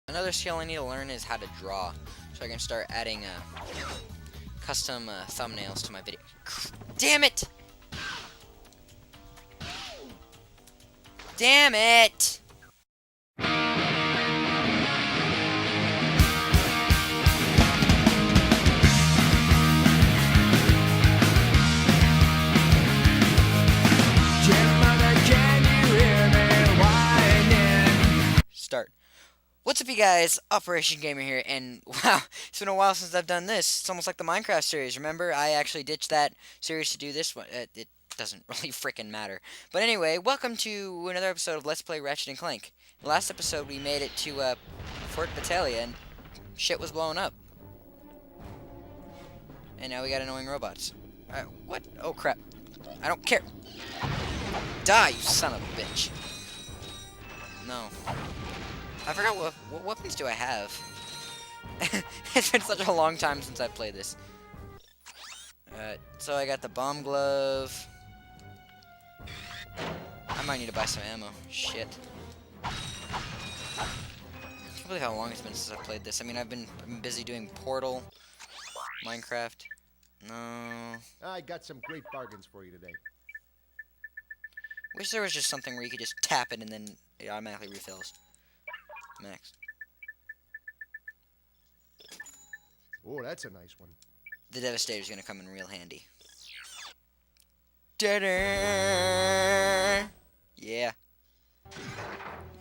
Another skill I need to learn is how to draw, so I can start adding custom thumbnails to my video. Damn it! Damn it! Start. What's up, you guys? Operation Gamer here, and wow, it's been a while since I've done this. It's almost like the Minecraft series. Remember, I actually ditched that series to do this one. It doesn't really freaking matter. But anyway, welcome to another episode of Let's Play Ratchet and Clank. The last episode, we made it to Fort Battaglia, and shit was blowing up. And now we got annoying robots. What? Oh crap! I don't care. Die, you son of a bitch. No. I forgot what weapons do I have. It's been such a long time since I played this. So I got the bomb glove. I might need to buy some ammo. Shit. I can't believe how long it's been since I played this. I mean, I've been busy doing Portal, Minecraft. No. I got some great bargains for you today. Wish there was just something where you could just tap it and then it automatically refills. Max. Oh, that's a nice one. The Devastator's gonna come in real handy. Da-da! Yeah.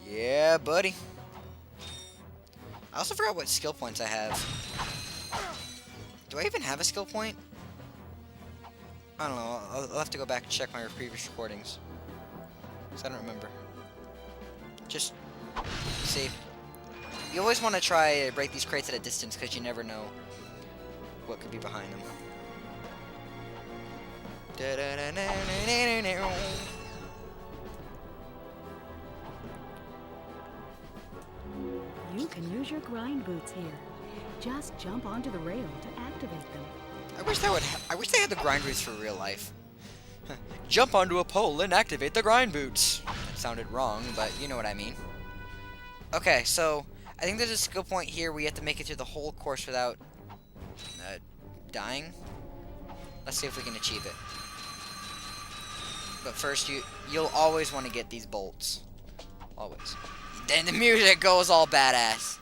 Yeah, buddy. I also forgot what skill points I have. Do I even have a skill point? I don't know. I'll have to go back and check my previous recordings. Because I don't remember. Just see. You always want to try to break these crates at a distance because you never know what could be behind them. You can use your grind boots here. Just jump onto the rail to activate them. I wish they had the grind boots for real life. Jump onto a pole and activate the grind boots. That sounded wrong, but you know what I mean. Okay, so I think there's a skill point here where you have to make it through the whole course without dying. Let's see if we can achieve it. But first, you'll always want to get these bolts. Always. Then the music goes all badass.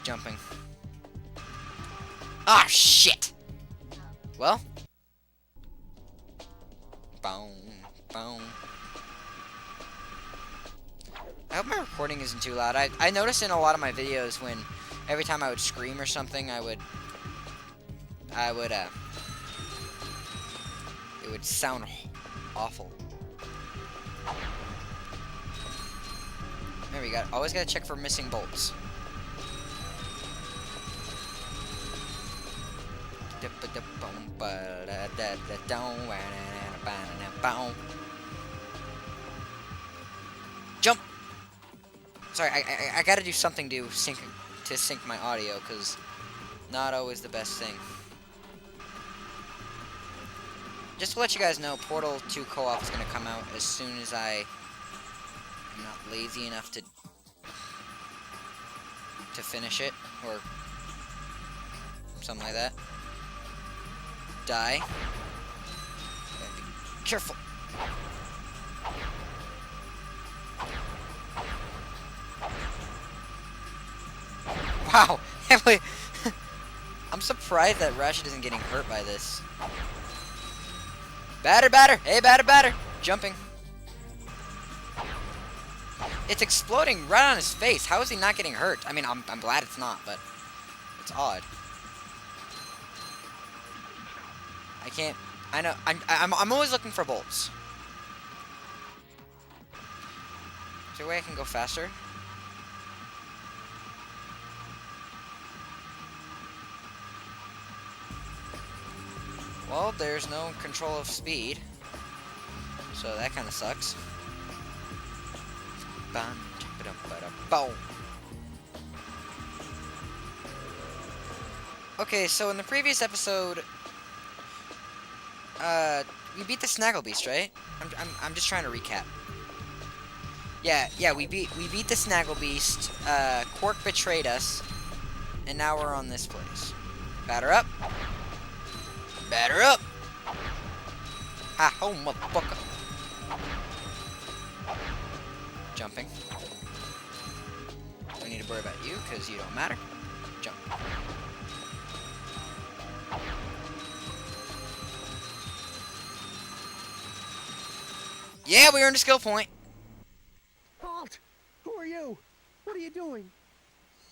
Jumping. Ah, shit! Well. Boom, boom. I hope my recording isn't too loud. I noticed in a lot of my videos when every time I would scream or something, it would sound awful. There we go. Always gotta check for missing bolts. Jump! Sorry, I gotta do something to sync my audio, because not always the best thing. Just to let you guys know, Portal 2 Co-op is gonna come out as soon as I'm not lazy enough to finish it, or something like that. Die. Be careful. Wow. I'm surprised that Ratchet isn't getting hurt by this. Batter, batter. Hey, batter, batter. Jumping. It's exploding right on his face. How is he not getting hurt? I mean, I'm glad it's not, but it's odd. I can't. I know. I'm always looking for bolts. Is there a way I can go faster? Well, there's no control of speed, so that kind of sucks. Boom. Okay, so in the previous episode, we beat the Snaggle Beast, right? I'm just trying to recap. Yeah, we beat the Snaggle Beast. Quark betrayed us, and now we're on this place. Batter up. Batter up. Ha ho, motherfucker. Jumping. Don't need to worry about you because you don't matter. Jump. Yeah, we earned a skill point. Halt! Who are you? What are you doing?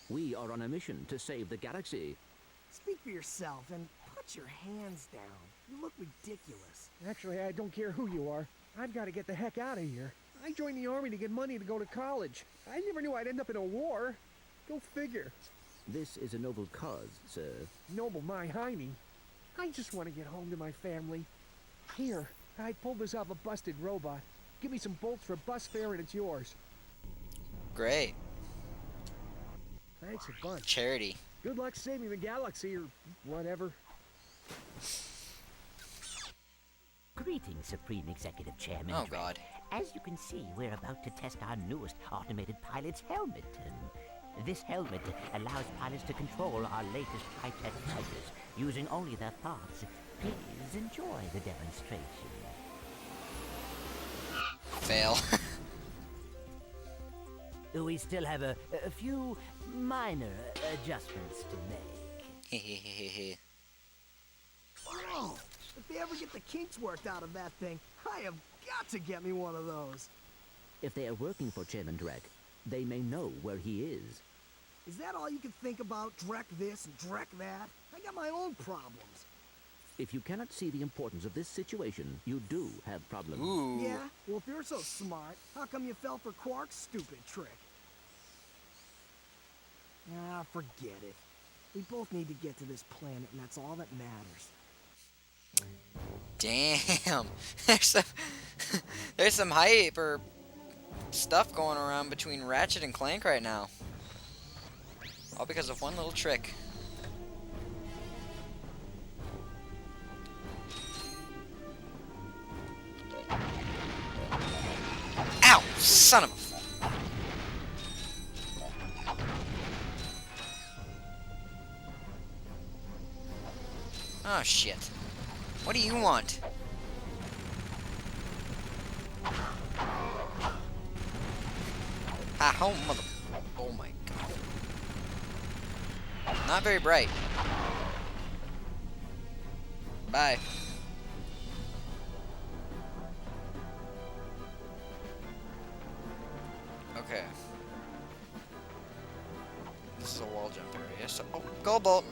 We are on a mission to save the galaxy. Speak for yourself and put your hands down. You look ridiculous. Actually, I don't care who you are. I've got to get the heck out of here. I joined the army to get money to go to college. I never knew I'd end up in a war. Go figure. This is a noble cause, sir. Noble my hiney. I just want to get home to my family. Here, I pulled this off a busted robot. Give me some bolts for bus fare and it's yours. Great. Thanks a bunch. Charity. Good luck saving the galaxy or whatever. Greetings, Supreme Executive Chairman. Oh, Drake. God. As you can see, we're about to test our newest automated pilot's helmet. This helmet allows pilots to control our latest high-tech measures using only their thoughts. Please enjoy the demonstration. Fail. We still have a few minor adjustments to make. Hehehehe. Whoa! If they ever get the kinks worked out of that thing, I have got to get me one of those. If they are working for Chairman Drek, they may know where he is. Is that all you can think about? Drek this and Drek that? I got my own problems. If you cannot see the importance of this situation, you do have problems. Ooh. Yeah? Well, if you're so smart, how come you fell for Quark's stupid trick? Ah, forget it. We both need to get to this planet, and that's all that matters. Damn. There's some hyper stuff going around between Ratchet and Clank right now. All because of one little trick. Ow! Son of a... Oh, shit. What do you want? Ah, oh, mother... Oh, my God. Not very bright. Bye. Okay. This is a wall jump area, so... Oh, gold bolt!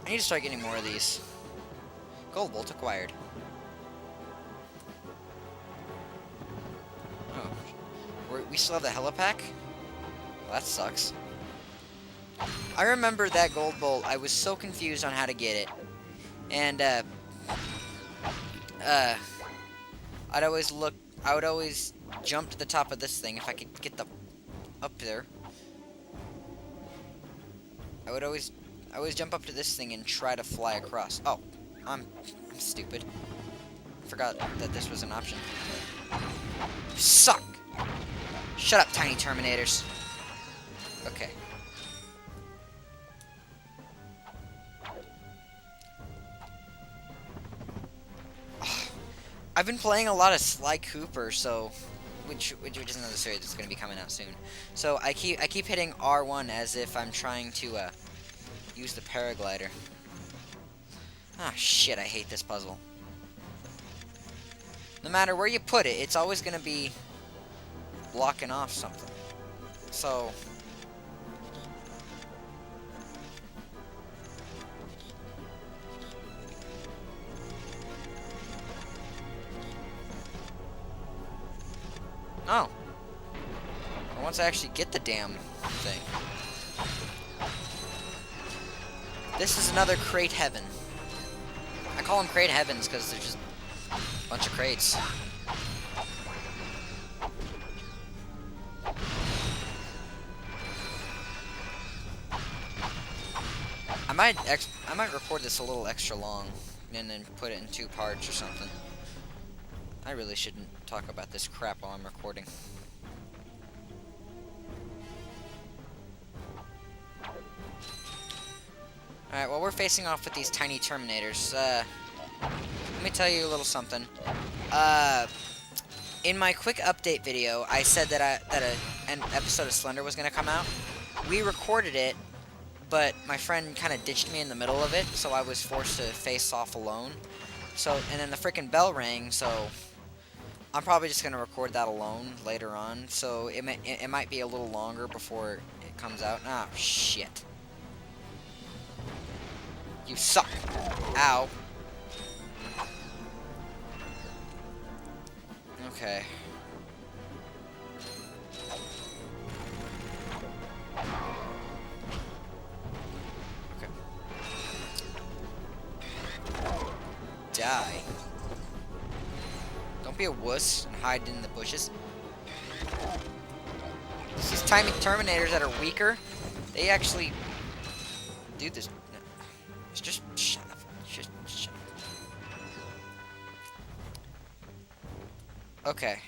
I need to start getting more of these. Gold bolt acquired. Oh. We still have the helipack? Well, that sucks. I remember that gold bolt. I was so confused on how to get it. And, I would always jump to the top of this thing if I could get up there. I would always jump up to this thing and try to fly across. Oh, I'm stupid. Forgot that this was an option. You suck! Shut up, tiny Terminators. Okay. I've been playing a lot of Sly Cooper, so which isn't necessarily that's going to be coming out soon. So I keep hitting R1 as if I'm trying to use the paraglider. Ah, shit, I hate this puzzle. No matter where you put it, it's always going to be blocking off something. So... Oh. Well, once I actually get the damn thing. This is another crate heaven. I call them crate heavens because they're just a bunch of crates. I might record this a little extra long and then put it in 2 parts or something. I really shouldn't talk about this crap while I'm recording. Alright, well, we're facing off with these tiny Terminators. Let me tell you a little something. In my quick update video, I said that an episode of Slender was going to come out. We recorded it, but my friend kind of ditched me in the middle of it, so I was forced to face off alone. So, and then the freaking bell rang, so I'm probably just going to record that alone later on. So it might be a little longer before it comes out. Ah, shit. You suck. Ow. Okay. Okay. Die. Don't be a wuss and hide in the bushes. These tiny Terminators that are weaker, they actually do this. Just shut up. Just shut up. Okay.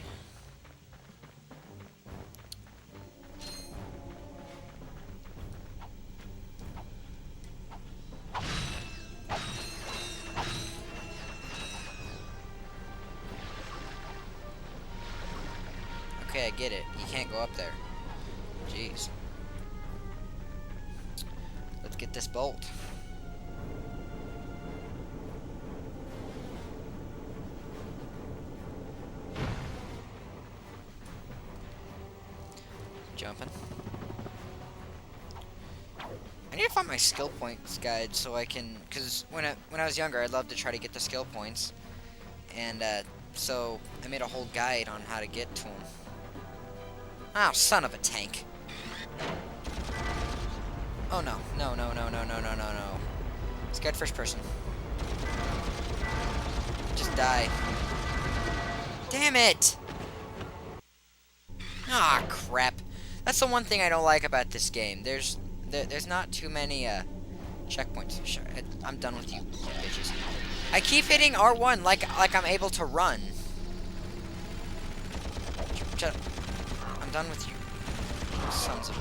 Okay, I get it. You can't go up there. Jeez. Let's get this bolt. Jumping. I need to find my skill points guide so I can, because when I was younger, I'd love to try to get the skill points, and so I made a whole guide on how to get to them. Oh, son of a tank! Oh no! No! No! No! No! No! No! No! No! Scared first person. Just die! Damn it! Ah, crap! That's the one thing I don't like about this game. There's not too many checkpoints. Sure, I'm done with you bitches. I keep hitting R1 like I'm able to run. Shut up. I'm done with you. Sons of...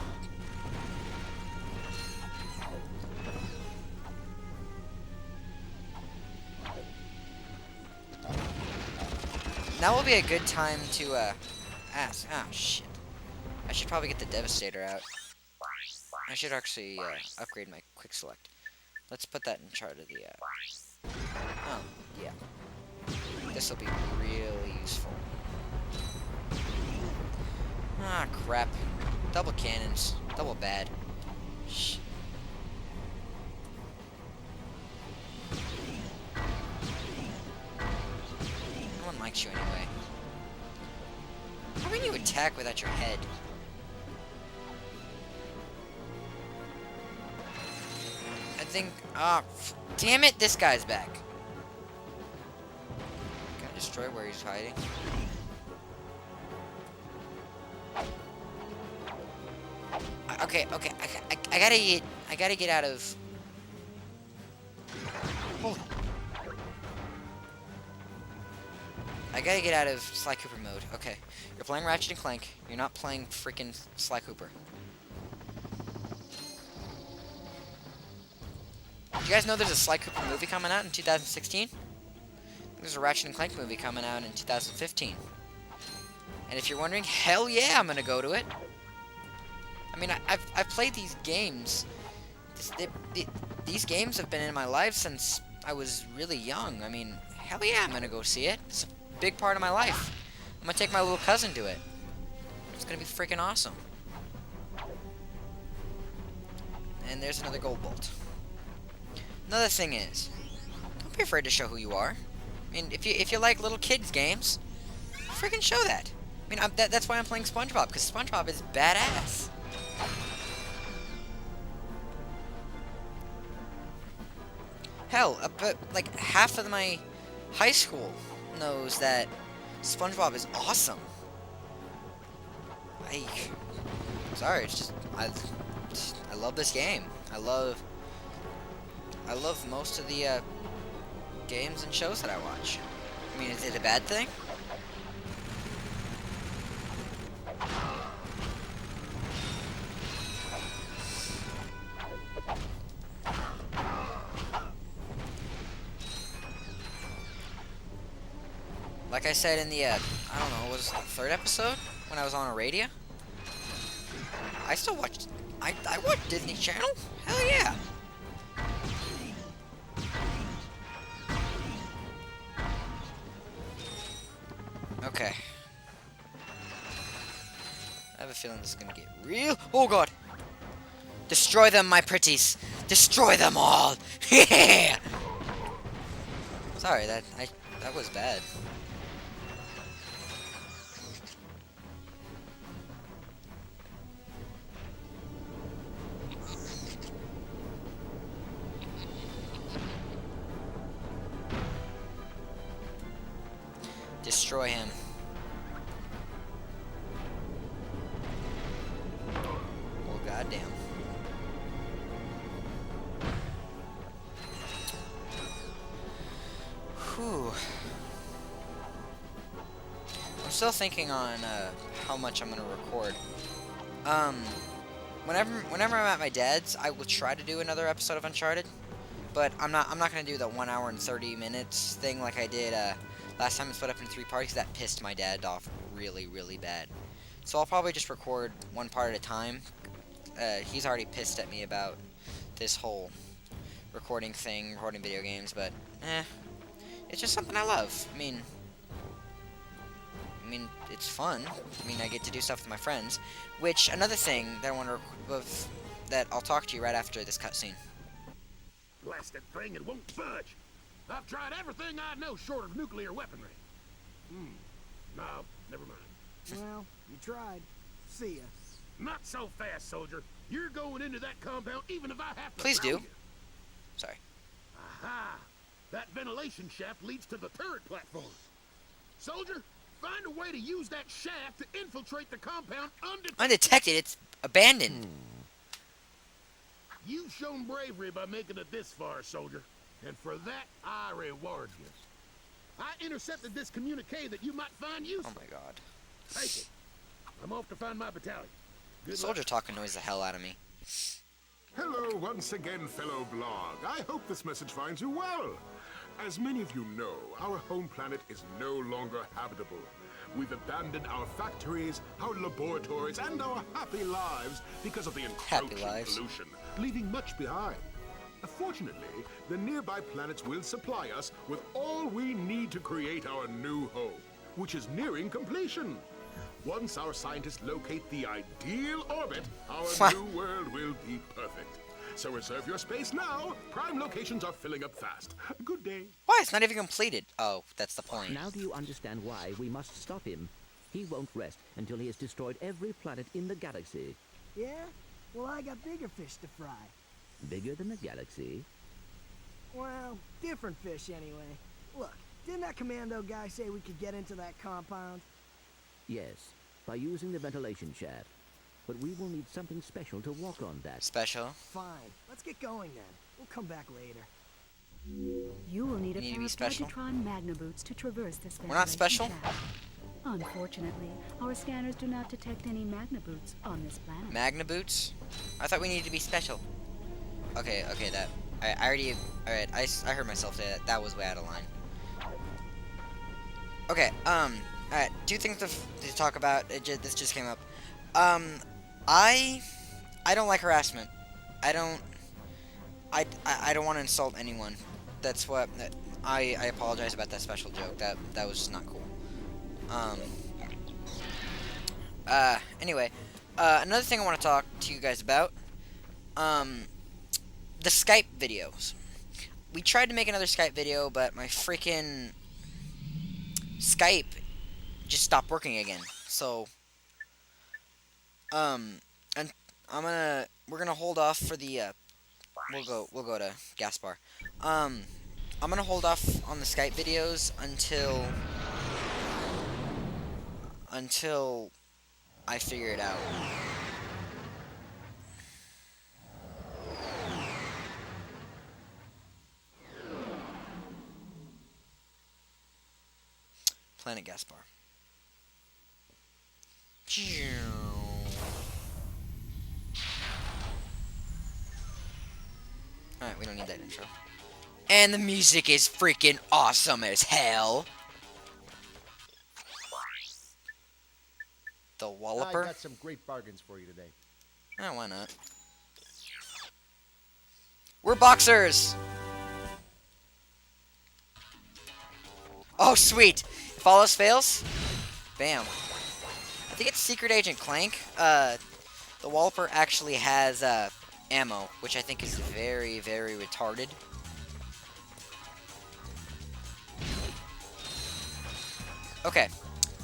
Now will be a good time to ask. Ah, shit. I should probably get the Devastator out. I should actually upgrade my quick select. Let's put that in charge of the oh, yeah. This will be really useful. Ah, crap. Double cannons. Double bad. Shh. No one likes you anyway. How can you attack without your head? I think... Ah, damn it, this guy's back. Can I destroy where he's hiding? Okay, I gotta get out of... Holy... I gotta get out of Sly Cooper mode. Okay, you're playing Ratchet and Clank. You're not playing freaking Sly Cooper. Do you guys know there's a Sly Cooper movie coming out in 2016? There's a Ratchet and Clank movie coming out in 2015. And if you're wondering, hell yeah, I'm gonna go to it. I mean, I've played these games. These games have been in my life since I was really young. I mean, hell yeah, I'm gonna go see it. It's a big part of my life. I'm gonna take my little cousin to it. It's gonna be freaking awesome. And there's another gold bolt. Another thing is, don't be afraid to show who you are. I mean, if you like little kids games, freaking show that. I mean, that's why I'm playing SpongeBob, because SpongeBob is badass. Hell, but like half of my high school knows that SpongeBob is awesome. Sorry, it's just I love this game. I love most of the games and shows that I watch. I mean, is it a bad thing? like I said in the, I don't know, was it the third episode? When I was on a radio? I still watch, I watch Disney Channel? Hell yeah! Okay. I have a feeling this is gonna get real. Oh god! Destroy them, my pretties! Destroy them all! Yeah! Sorry, that was bad. Destroy him. Oh goddamn. Whew. I'm still thinking on how much I'm gonna record. Whenever I'm at my dad's, I will try to do another episode of Uncharted, but I'm not gonna do the 1 hour and 30 minutes thing like I did last time. It's split up into 3 parts. That pissed my dad off really, really bad. So I'll probably just record one part at a time. He's already pissed at me about this whole recording video games, but it's just something I love. I mean, it's fun. I mean, I get to do stuff with my friends. Which, another thing that I want to that I'll talk to you right after this cutscene. Blasted thing, it won't budge. I've tried everything I know short of nuclear weaponry. No, never mind. Well, you tried. See ya. Not so fast, soldier. You're going into that compound even if I have to. Please throw do. you. Sorry. Aha! That ventilation shaft leads to the turret platform. Soldier, find a way to use that shaft to infiltrate the compound undetected. Undetected? It's abandoned. You've shown bravery by making it this far, soldier. And for that, I reward you. I intercepted this communique that you might find useful. Oh my god. Take it. I'm off to find my battalion. Good Soldier luck. talk annoys the hell out of me. Hello once again, fellow blog. I hope this message finds you well. As many of you know, our home planet is no longer habitable. We've abandoned our factories, our laboratories, and our happy lives because of the encroaching pollution, leaving much behind. Fortunately, the nearby planets will supply us with all we need to create our new home, which is nearing completion. Once our scientists locate the ideal orbit, our new world will be perfect. So reserve your space now. Prime locations are filling up fast. Good day. Why? It's not even completed. Oh, that's the point. Now do you understand why we must stop him? He won't rest until he has destroyed every planet in the galaxy. Yeah? Well, I got bigger fish to fry. Bigger than the galaxy? Well, different fish anyway. Look, didn't that commando guy say we could get into that compound? Yes, by using the ventilation shaft. But we will need something special to walk on that. Special? Fine. Let's get going then. We'll come back later. You will need a Need to pair be of special? Gadgetron Magna boots to traverse this We're not ventilation special? shaft. Unfortunately, our scanners do not detect any Magna boots on this planet. Magna boots? I thought we needed to be special. Okay, that. I already. Alright, I heard myself say that. That was way out of line. Okay, alright, 2 things to talk about. This just came up. I don't like harassment. I don't want to insult anyone. That's what. I apologize about that special joke. That was just not cool. Anyway, another thing I want to talk to you guys about. The Skype videos. We tried to make another Skype video, but my freaking Skype just stopped working again. So, and we're gonna hold off for the we'll go to Gaspar. I'm gonna hold off on the Skype videos until I figure it out. Planet Gaspar. Alright, we don't need that intro. And the music is freaking awesome as hell. The I Walloper? got some great bargains for you today. Oh, why not? We're boxers! Oh, sweet! If all else fails, bam. I think it's Secret Agent Clank. The Walloper actually has ammo, which I think is very, very retarded. Okay,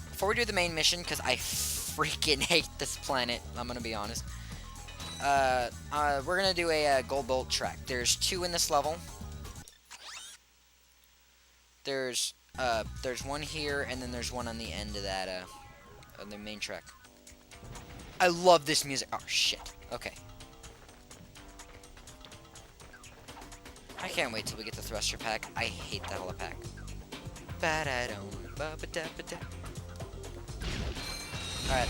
before we do the main mission, because I freaking hate this planet, I'm gonna be honest. We're gonna do a gold bolt track. There's 2 in this level. There's one here, and then there's one on the end of that, on the main track. I love this music. Oh, shit. Okay. I can't wait till we get the thruster pack. I hate the hella pack. Alright.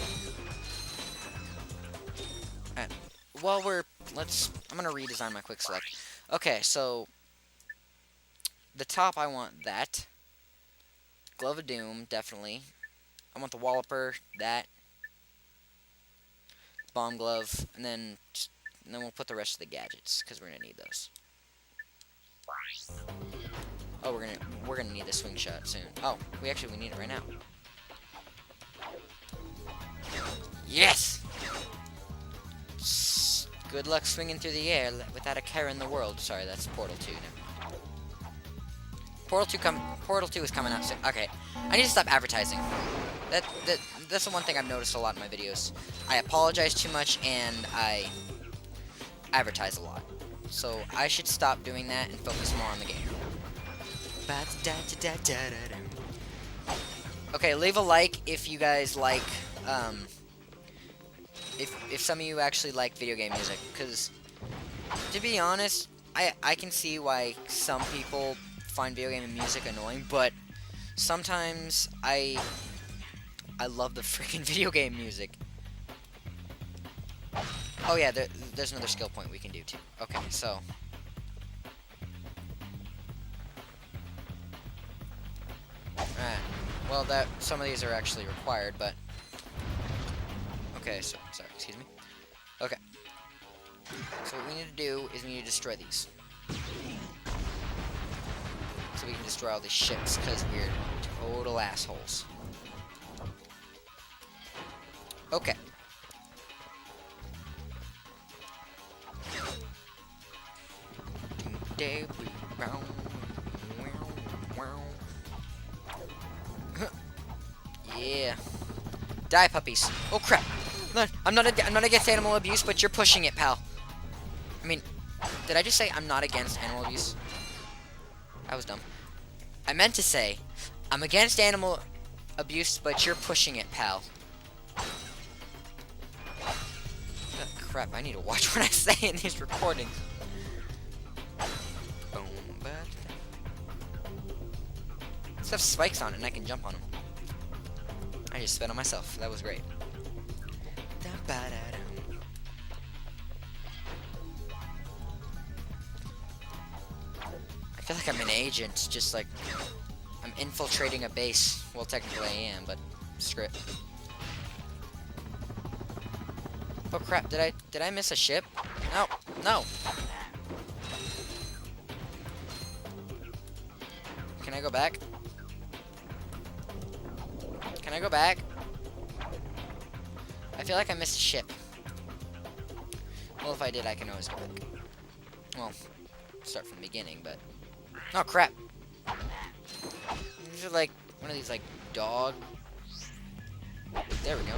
Alright. Well, I'm gonna redesign my quick select. Okay, so the top, I want that. Glove of Doom, definitely. I want the Walloper, that. Bomb Glove, and then we'll put the rest of the gadgets, because we're gonna need those. Oh, we're gonna need the swing shot soon. Oh, we need it right now. Yes! Good luck swinging through the air without a care in the world. Sorry, that's Portal 2 now. Portal 2 is coming out soon. Okay, I need to stop advertising. That's the one thing I've noticed a lot in my videos. I apologize too much and I advertise a lot. So I should stop doing that and focus more on the game. Okay, leave a like if you guys like, if some of you actually like video game music, because to be honest, I can see why some people find video game music annoying, but sometimes I love the freaking video game music. Oh yeah, there's another skill point we can do too. Okay, so alright. Well, some of these are actually required, but okay. So sorry, excuse me. Okay. So what we need to do is we need to destroy these, so we can destroy all these ships because we're total assholes. Okay. Yeah. Die, puppies. Oh crap. No, I'm not against animal abuse, but you're pushing it, pal. I mean, did I just say I'm not against animal abuse? That was dumb. I meant to say I'm against animal abuse, but you're pushing it, pal. Oh, crap, I need to watch what I say in these recordings. Boom, this have spikes on it and I can jump on them. I just spit on myself. That was great. I feel like I'm an agent, just like I'm infiltrating a base. Well, technically I am, but screw it. Oh crap! Did I miss a ship? No, no. Can I go back? Can I go back? I feel like I missed a ship. Well, if I did, I can always go back. Well, start from the beginning, but oh crap! These are like one of these like dog. There we go.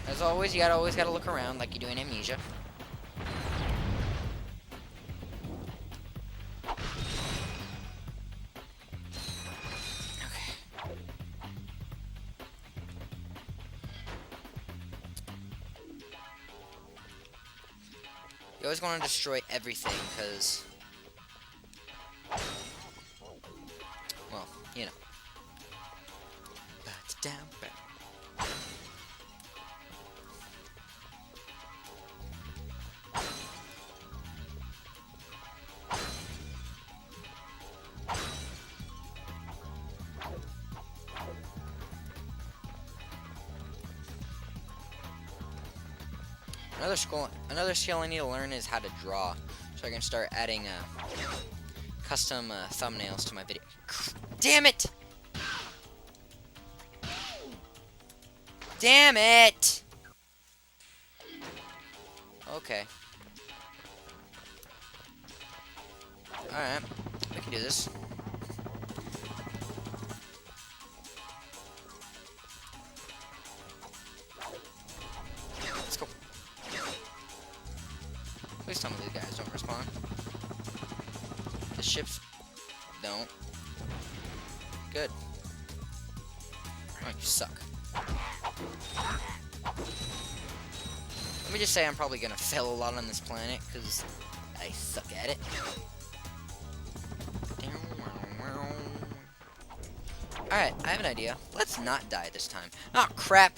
As always, you always gotta look around like you do in Amnesia. Okay. You always want to destroy everything, because, well, you know. That's down, back. Another skill I need to learn is how to draw, so I can start adding custom thumbnails to my video. Damn it! Damn it! Okay. Alright, we can do this. Let's go. Please tell me these guys don't respawn. The ships don't. Good. Oh, you suck. Let me just say I'm probably gonna fail a lot on this planet, because I suck at it. Alright, I have an idea. Let's not die this time. Oh, crap!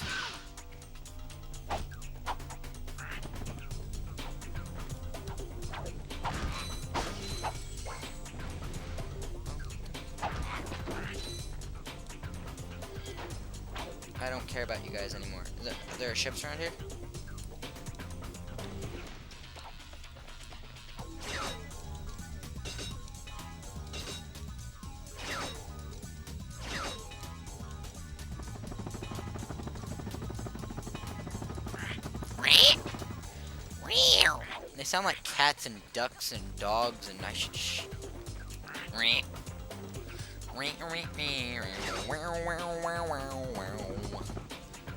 I don't care about you guys anymore. Are there ships around here? They sound like cats and ducks and dogs, and I should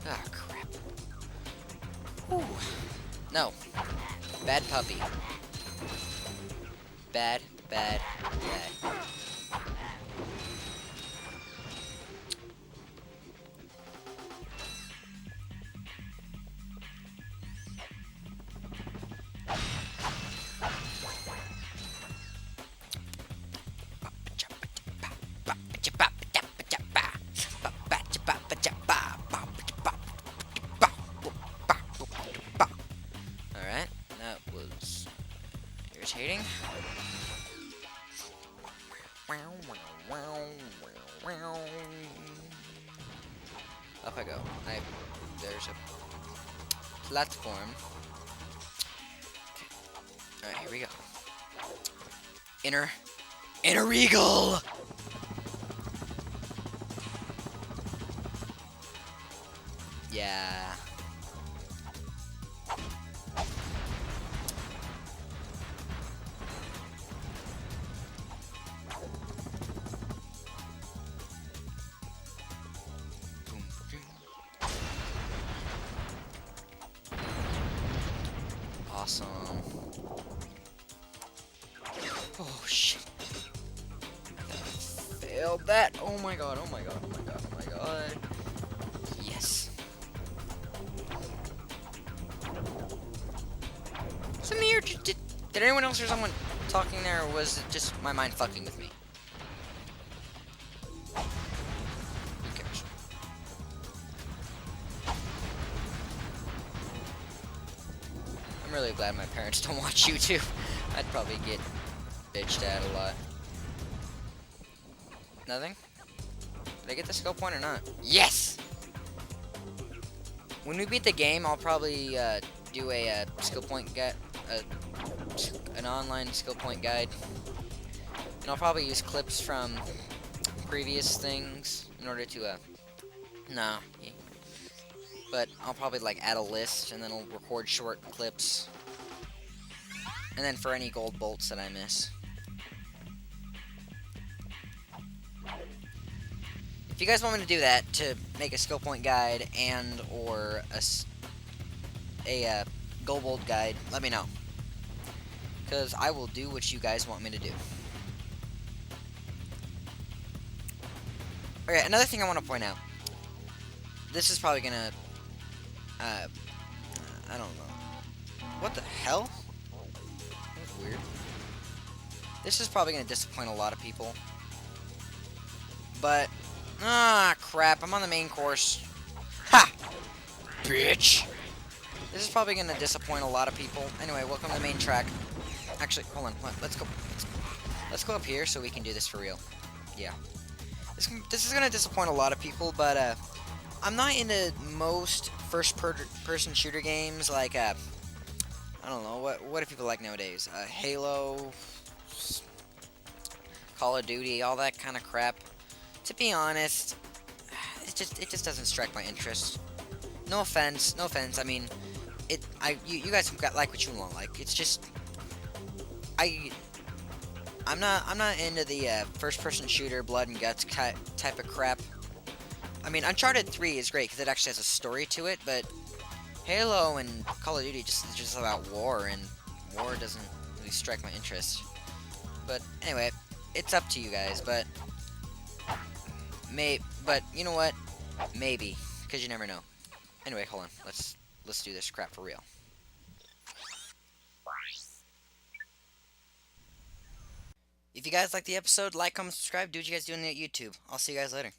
Ah, crap. Whew. No. Bad puppy. Bad, bad, bad. Alright, that was irritating. Up I go. There's a platform. Alright, here we go. Inner Eagle! Yeah. Awesome. Oh shit. Failed that. Oh my god, oh my god, oh my god, oh my god. Yes. Samir, did anyone else or someone talking there, or was it just my mind fucking with me? Who cares? I'm really glad my parents don't watch YouTube. I'd probably get bitched at a lot. Nothing? Did I get the skill point or not? Yes! When we beat the game, I'll probably do a skill point guide, an online skill point guide, and I'll probably use clips from previous things in order to but I'll probably like add a list, and then I'll record short clips, and then for any gold bolts that I miss. If you guys want me to do that, to make a skill point guide and or a gold bolt guide, let me know, because I will do what you guys want me to do. Okay, another thing I want to point out. This is probably gonna, I don't know. What the hell? That's weird. This is probably gonna disappoint a lot of people. But, crap, I'm on the main course. Ha! Bitch! This is probably gonna disappoint a lot of people. Anyway, welcome to the main track. Actually, hold on, let's go. Let's go up here so we can do this for real. Yeah. This is gonna disappoint a lot of people, but I'm not into most first-person shooter games like I don't know, what do people like nowadays? Halo, Call of Duty, all that kind of crap. To be honest, it just doesn't strike my interest. No offense, no offense. I mean, you guys like what you want. Like, it's just I'm not into the first person shooter blood and guts type of crap. I mean, Uncharted 3 is great because it actually has a story to it, but Halo and Call of Duty is just about war, and war doesn't really strike my interest. But anyway, it's up to you guys. But you know what? Maybe, because you never know. Anyway, hold on. Let's do this crap for real. If you guys like the episode, like, comment, subscribe, do what you guys do on YouTube. I'll see you guys later.